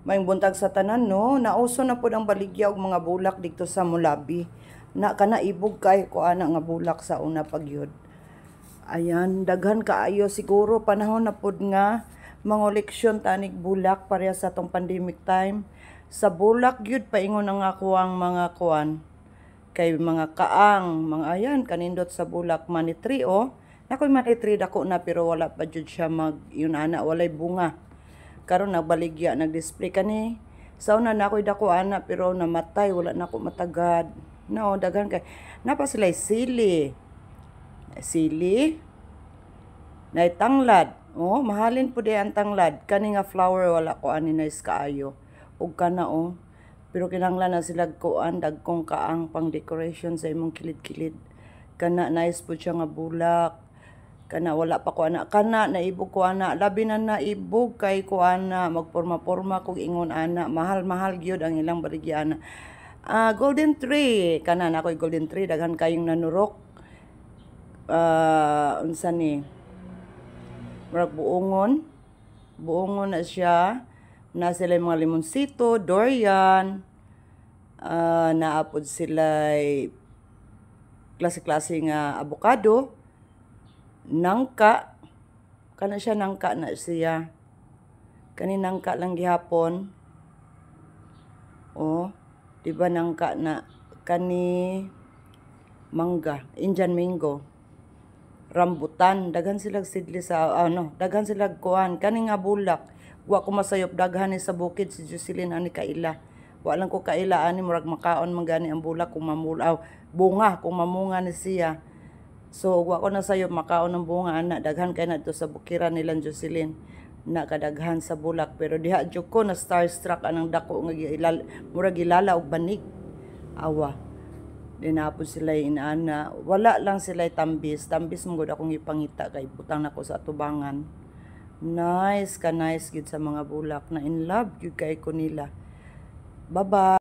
Maayong buntag sa tanan no, nauso na pud ang baligya og mga bulak dito sa Mulabi. Na kana ibog kay ko ana nga bulak sa una pagyud. Ayan, daghan kaayo siguro panahon na pud nga mangoleksyon tanig bulak pareha sa tong pandemic time. Sa bulak gyud paingon ang ako ang mga kuan kay mga kaang, mga ayan kanindot sa bulak money tree oh. Nakoy money tree dako na pero wala pa jud siya mag yun ana walay bunga. Karon nagbaligya nag-display kani sa una na ako'y dako ana pero namatay wala na ako matagad no daghan kay napa sila sili na tanglad oh mahalin pud ang tanglad kani nga flower wala ko ani nice kaayo ug kana oh pero kinahanglan na sila kuan dagkong kaang pang decoration sa imong kilid-kilid kana nice pud siya nga bulak kana wala pa ko ana kana naibog ko ana labi na naibog kay ko ana magporma-porma kog ingon ana mahal-mahal gyud ang ilang baligya ana. Golden tree kana na koy golden tree daghan kayong nanurok unsa ni murag buongon na siya na sila mga limonsito durian naapod sila klase-klase nga avocado nangka kana siya nangka na siya kani nangka lang gihapon oh di ba nangka na kani mangga Indian mango rambutan daghan sila sidli sa daghan sila kuan kani nga bulak wa ko masayop daghan ni sa bukid si Jocelyn ani kaila wa lang ko kaila ani murag makaon man gani ang bulak kung mamulaw bunga kung mamunga ni siya. So, wa ko na sayo makaon ng bunga ana daghan kay na to sa bukiran nilang Jocelyn na kadaghan sa bulak pero diha jud ko na starstruck anang dako nga murag gilala og banig awa dinapod sila inaana wala lang sila tambis mo gud akong ipangita kay butang nako sa atubangan nice gid sa mga bulak na in love gyud kay ko nila bye bye.